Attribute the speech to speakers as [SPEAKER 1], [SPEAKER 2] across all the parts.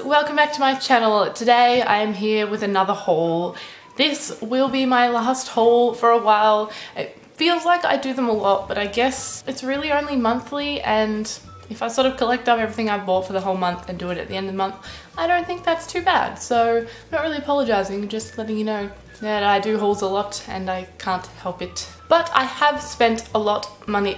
[SPEAKER 1] welcome back to my channel. Today I am here with another haul. This will be my last haul for a while. It feels like I do them a lot, but I guess it's really only monthly, and if I sort of collect up everything I've bought for the whole month and do it at the end of the month, I don't think that's too bad. So I'm not really apologising, just letting you know that I do hauls a lot and I can't help it. But I have spent a lot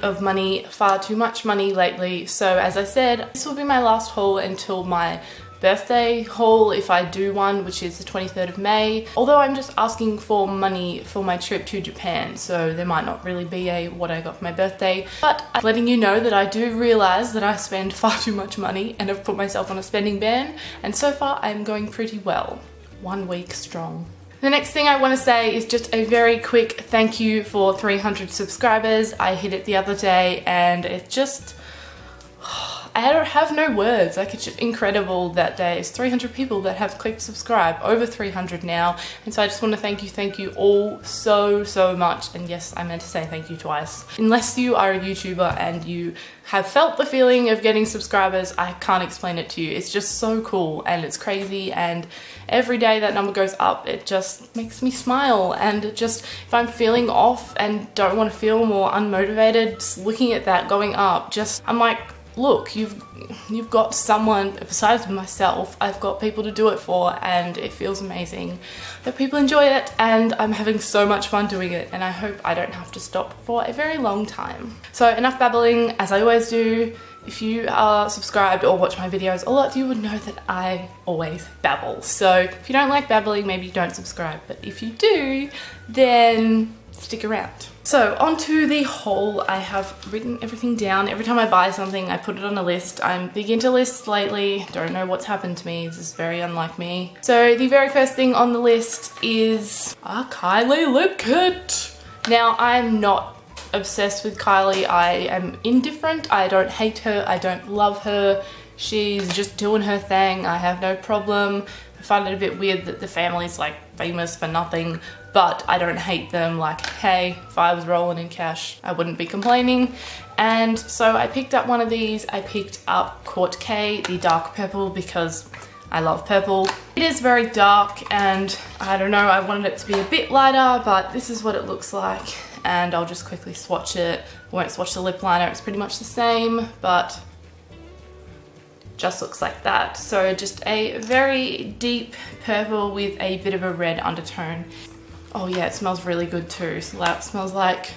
[SPEAKER 1] of money, far too much money lately. So as I said, this will be my last haul until my birthday haul, if I do one, which is the 23rd of May. Although I'm just asking for money for my trip to Japan, so there might not really be a what I got for my birthday. But I'm letting you know that I do realise that I spend far too much money and have put myself on a spending ban, and so far I'm going pretty well. 1 week strong. The next thing I want to say is just a very quick thank you for 300 subscribers. I hit it the other day and it just... I don't have no words. Like, it's just incredible that there's 300 people that have clicked subscribe, over 300 now, and so I just want to thank you all so much. And yes, I meant to say thank you twice. Unless you are a YouTuber and you have felt the feeling of getting subscribers, I can't explain it to you. It's just so cool and it's crazy, and every day that number goes up, it just makes me smile. And it just, if I'm feeling off and don't want to feel more unmotivated, just looking at that going up, just, I'm like, look, you've got someone besides myself. I've got people to do it for, and it feels amazing that people enjoy it, and I'm having so much fun doing it, and I hope I don't have to stop for a very long time. So enough babbling, as I always do. If you are subscribed or watch my videos a lot, you would know that I always babble. So if you don't like babbling, maybe you don't subscribe, but if you do, then stick around. So onto the haul. I have written everything down. Every time I buy something, I put it on a list. I'm big into lists lately. Don't know what's happened to me. This is very unlike me. So the very first thing on the list is a KYLIE lip kit. Now, I'm not obsessed with KYLIE. I am indifferent. I don't hate her. I don't love her. She's just doing her thing. I have no problem. I find it a bit weird that the family's like famous for nothing, but I don't hate them. Like, hey, if I was rolling in cash, I wouldn't be complaining. And so I picked up one of these. I picked up Court K, the dark purple, because I love purple. It is very dark, and I don't know, I wanted it to be a bit lighter, but this is what it looks like. And I'll just quickly swatch it. I won't swatch the lip liner, it's pretty much the same, but just looks like that. So just a very deep purple with a bit of a red undertone. Oh yeah, it smells really good too. So that smells like,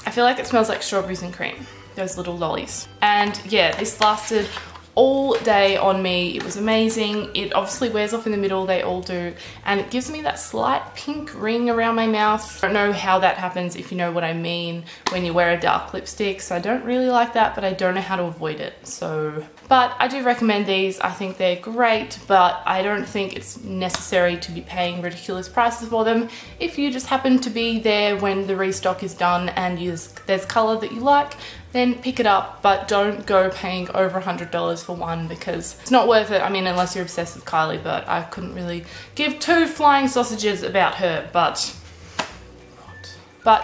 [SPEAKER 1] I feel like it smells like strawberries and cream, those little lollies. And yeah, this lasted all day on me. It was amazing. It obviously wears off in the middle, they all do, and it gives me that slight pink ring around my mouth. I don't know how that happens, if you know what I mean, when you wear a dark lipstick, so I don't really like that, but I don't know how to avoid it. So, but I do recommend these. I think they're great, but I don't think it's necessary to be paying ridiculous prices for them. If you just happen to be there when the restock is done and there's colour that you like, then pick it up, but don't go paying over $100 for one, because it's not worth it. I mean, unless you're obsessed with KYLIE, but I couldn't really give two flying sausages about her, but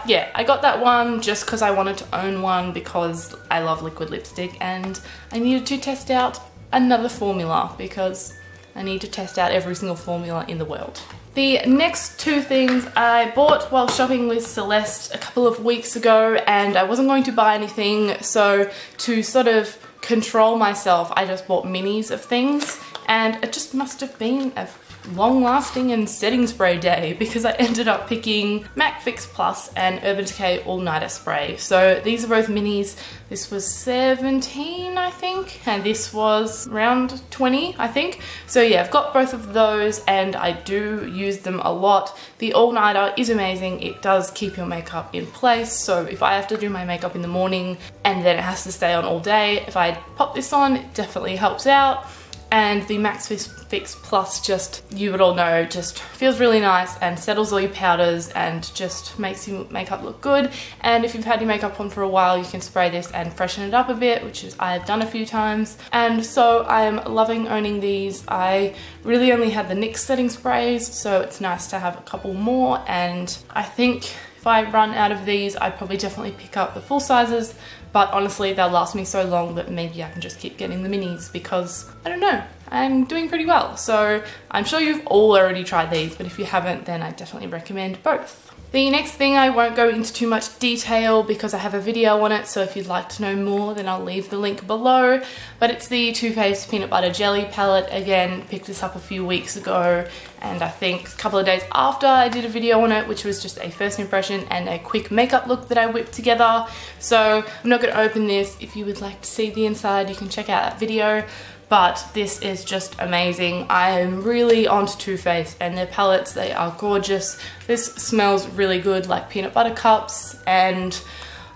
[SPEAKER 1] yeah, I got that one just because I wanted to own one, because I love liquid lipstick and I needed to test out another formula, because I need to test out every single formula in the world. The next two things I bought while shopping with Celeste a couple of weeks ago, and I wasn't going to buy anything, so to sort of control myself, I just bought minis of things, and it just must have been a long-lasting and setting spray day, because I ended up picking MAC Fix Plus and Urban Decay All Nighter Spray. So these are both minis. This was 17, I think, and this was around 20, I think. So yeah, I've got both of those and I do use them a lot. The All Nighter is amazing. It does keep your makeup in place. So if I have to do my makeup in the morning and then it has to stay on all day, if I pop this on, it definitely helps out. And the MAC Fix Plus, just, you would all know, just feels really nice and settles all your powders and just makes your makeup look good. And if you've had your makeup on for a while, you can spray this and freshen it up a bit, which is I've done a few times. And so I'm loving owning these. I really only had the NYX setting sprays, so it's nice to have a couple more. And I think if I run out of these, I'd probably definitely pick up the full sizes, but honestly they'll last me so long that maybe I can just keep getting the minis because, I don't know, I'm doing pretty well. So I'm sure you've all already tried these, but if you haven't, then I definitely recommend both. The next thing I won't go into too much detail because I have a video on it, so if you'd like to know more then I'll leave the link below, but it's the Too Faced Peanut Butter Jelly palette. Again, picked this up a few weeks ago, and I think a couple of days after I did a video on it, which was just a first impression and a quick makeup look that I whipped together. So I'm not going to open this. If you would like to see the inside, you can check out that video. But this is just amazing. I am really onto Too Faced and their palettes. They are gorgeous. This smells really good, like peanut butter cups, and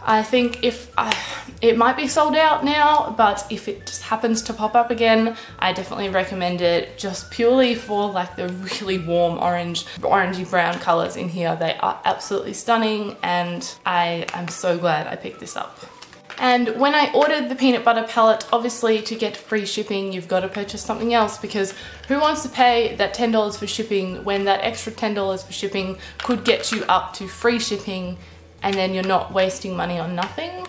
[SPEAKER 1] I think it might be sold out now, but if it just happens to pop up again, I definitely recommend it, just purely for like the really warm orangey brown colors in here. They are absolutely stunning, and I am so glad I picked this up. And when I ordered the peanut butter palette, obviously to get free shipping, you've got to purchase something else, because who wants to pay that $10 for shipping when that extra $10 for shipping could get you up to free shipping, and then you're not wasting money on nothing?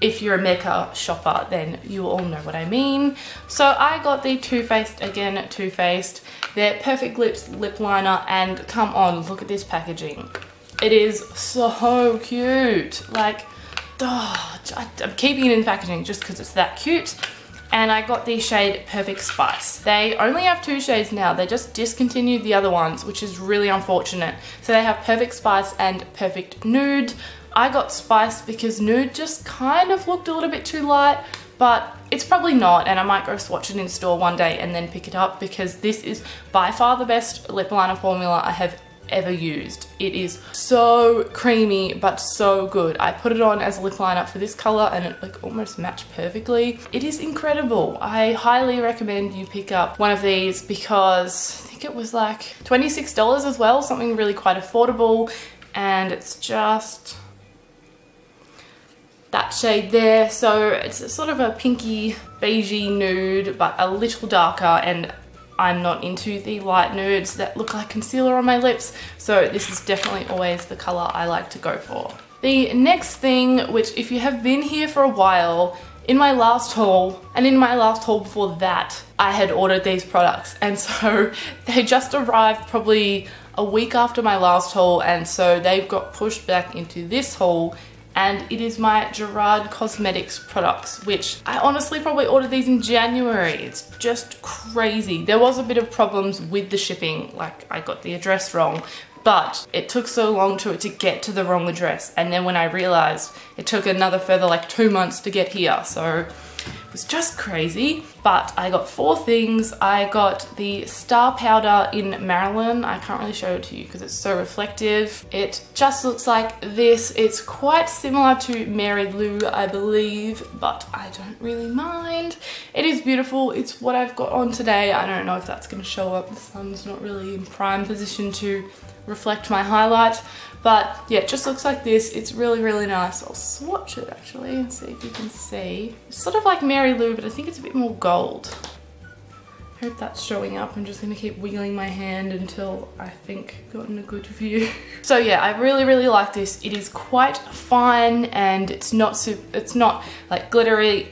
[SPEAKER 1] If you're a MECCA shopper, then you all know what I mean. So I got the Too Faced, again, Too Faced, their Perfect Lips lip liner, and come on, look at this packaging. It is so cute. Like, oh, I'm keeping it in packaging just because it's that cute. And I got the shade Perfect Spice. They only have 2 shades now. They just discontinued the other ones, which is really unfortunate. So they have Perfect Spice and Perfect Nude. I got Spice because Nude just kind of looked a little bit too light, but it's probably not, and I might go swatch it in store one day and then pick it up, because this is by far the best lip liner formula I have ever used. It is so creamy but so good. I put it on as a lip liner for this color and it like almost matched perfectly. It is incredible. I highly recommend you pick up one of these, because I think it was like $26 as well, something really quite affordable, and it's just that shade there. So it's sort of a pinky beigey nude but a little darker, and I'm not into the light nudes that look like concealer on my lips, so this is definitely always the color I like to go for. The next thing, which if you have been here for a while, in my last haul and in my last haul before that, I had ordered these products, and so they just arrived probably a week after my last haul, and so they've got pushed back into this haul. And it is my GERARD Cosmetics products, which I honestly probably ordered these in January. It's just crazy. There was a bit of problems with the shipping, like I got the address wrong, but it took so long to get to the wrong address. And then when I realized, it took another further like 2 months to get here. So it was just crazy. But I got 4 things. I got the Star Powder in Marilyn. I can't really show it to you because it's so reflective. It just looks like this. It's quite similar to Mary Lou, I believe, but I don't really mind. It is beautiful. It's what I've got on today. I don't know if that's going to show up. The sun's not really in prime position to reflect my highlight, but yeah, it just looks like this. It's really, really nice. I'll swatch it actually and see if you can see. It's sort of like Mary Lou, but I think it's a bit more gold. I hope that's showing up. I'm just gonna keep wiggling my hand until I think gotten a good view. So yeah, I really, really like this. It is quite fine, and it's not like glittery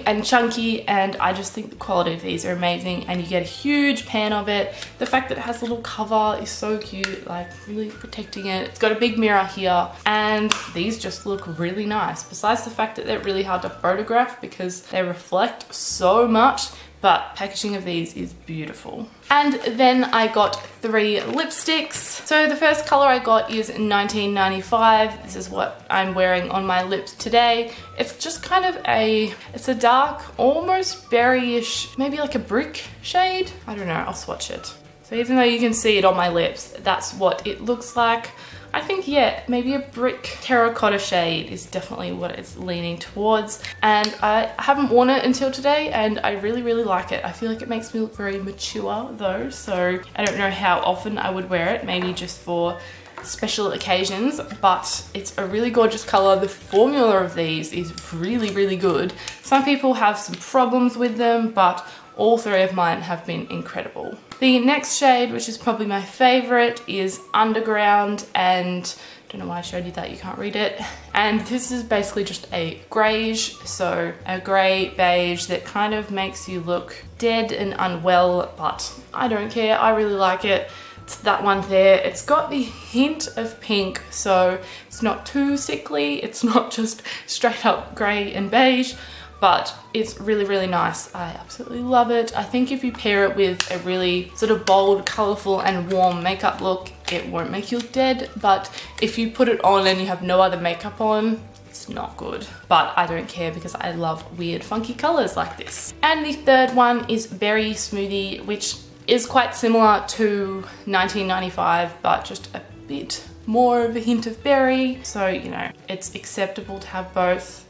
[SPEAKER 1] and chunky, and I just think the quality of these are amazing, and you get a huge pan of it. The fact that it has a little cover is so cute, like really protecting it. It's got a big mirror here, and these just look really nice, besides the fact that they're really hard to photograph because they reflect so much. But packaging of these is beautiful. And then I got 3 lipsticks. So the first color I got is 1995. This is what I'm wearing on my lips today. It's just kind of it's a dark, almost berryish, maybe like a brick shade. I don't know, I'll swatch it. So even though you can see it on my lips, that's what it looks like. I think, yeah, maybe a brick terracotta shade is definitely what it's leaning towards. And I haven't worn it until today, and I really, really like it. I feel like it makes me look very mature though, so I don't know how often I would wear it, maybe just for special occasions, but it's a really gorgeous color. The formula of these is really, really good. Some people have some problems with them, but all 3 of mine have been incredible. The next shade, which is probably my favorite, is Underground, and I don't know why I showed you that, you can't read it. And this is basically just a greyish, so a grey beige that kind of makes you look dead and unwell, but I don't care, I really like it. It's that one there. It's got the hint of pink, so it's not too sickly, it's not just straight up grey and beige, but it's really, really nice. I absolutely love it. I think if you pair it with a really sort of bold, colourful and warm makeup look, it won't make you look dead, but if you put it on and you have no other makeup on, it's not good. But I don't care because I love weird, funky colours like this. And the third one is Berry Smoothie, which is quite similar to 1995, but just a bit more of a hint of berry. So, you know, it's acceptable to have both.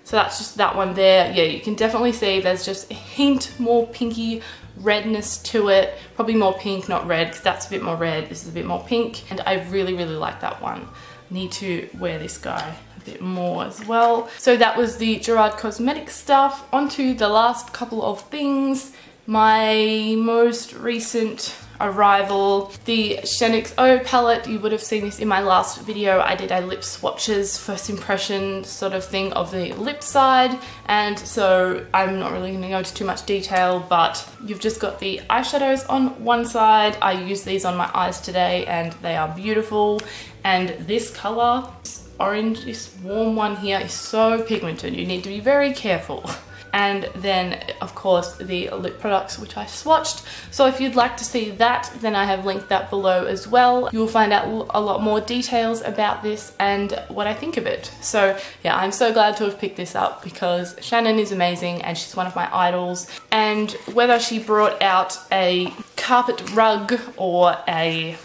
[SPEAKER 1] So that's just that one there. Yeah, you can definitely see there's just a hint more pinky redness to it. Probably more pink, not red, because that's a bit more red. This is a bit more pink, and I really, really like that one. Need to wear this guy a bit more as well. So that was the GERARD cosmetic stuff. Onto the last couple of things. My most recent arrival, the XO palette. You would have seen this in my last video. I did a lip swatches, first impression sort of thing of the lip side, and so I'm not really going to go into too much detail, but you've just got the eyeshadows on one side. I used these on my eyes today and they are beautiful, and this colour, this orange, this warm one here, is so pigmented. You need to be very careful. And then of course the lip products which I swatched. So if you'd like to see that, then I have linked that below as well. You'll find out a lot more details about this and what I think of it. So yeah, I'm so glad to have picked this up because Shannon is amazing and she's one of my idols. And whether she brought out a carpet rug or a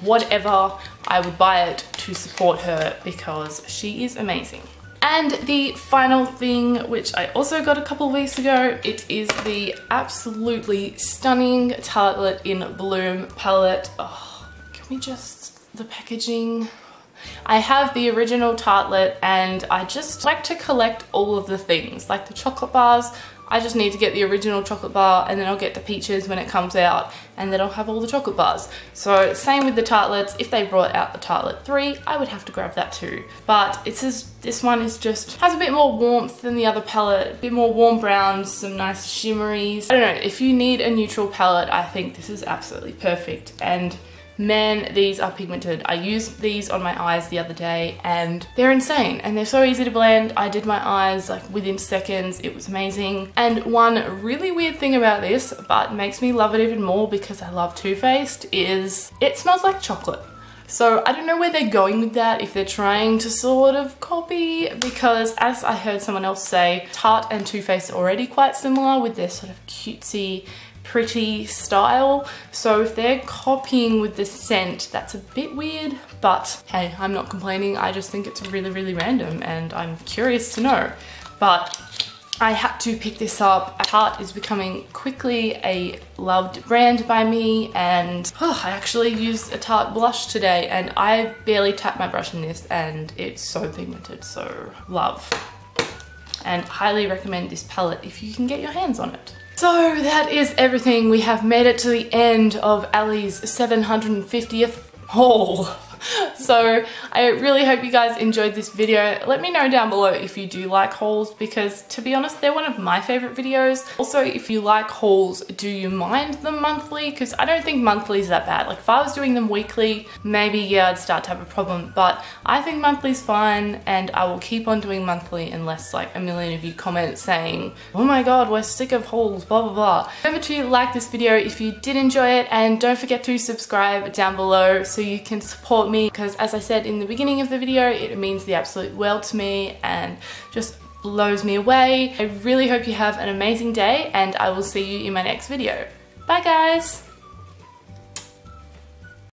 [SPEAKER 1] whatever, I would buy it to support her because she is amazing. And the final thing, which I also got a couple of weeks ago, it is the absolutely stunning Tartelette in Bloom palette. Oh, can we just, the packaging. I have the original Tartelette and I just like to collect all of the things, like the chocolate bars. I just need to get the original chocolate bar and then I'll get the peaches when it comes out and then I'll have all the chocolate bars. So same with the Tartelettes. If they brought out the Tartelette 3, I would have to grab that too. But it's just, this one is just, has a bit more warmth than the other palette, a bit more warm browns, some nice shimmeries. I don't know, if you need a neutral palette, I think this is absolutely perfect. And man, these are pigmented. I used these on my eyes the other day and they're insane and they're so easy to blend. I did my eyes like within seconds. It was amazing. And one really weird thing about this, but makes me love it even more because I love Too Faced, is it smells like chocolate. So I don't know where they're going with that, if they're trying to sort of copy, because as I heard someone else say, Tarte and Too Faced are already quite similar with their sort of cutesy, pretty style. So if they're copying with the scent, that's a bit weird, but hey, I'm not complaining. I just think it's really, really random and I'm curious to know. But I had to pick this up. Tarte is becoming quickly a loved brand by me, and I actually used a Tarte blush today and I barely tapped my brush in this and it's so pigmented, so love. And highly recommend this palette if you can get your hands on it. So that is everything. We have made it to the end of Ali's 750th haul. So I really hope you guys enjoyed this video. Let me know down below if you do like hauls, because to be honest, they're one of my favorite videos. Also, if you like hauls, do you mind them monthly? Because I don't think monthly is that bad. Like if I was doing them weekly, maybe yeah, I'd start to have a problem, but I think monthly's fine and I will keep on doing monthly unless like a million of you comment saying, oh my god, we're sick of hauls, blah blah blah. Remember to like this video if you did enjoy it, and don't forget to subscribe down below so you can support me, because as I said in the beginning of the video, it means the absolute world to me and just blows me away. I really hope you have an amazing day and I will see you in my next video. Bye guys!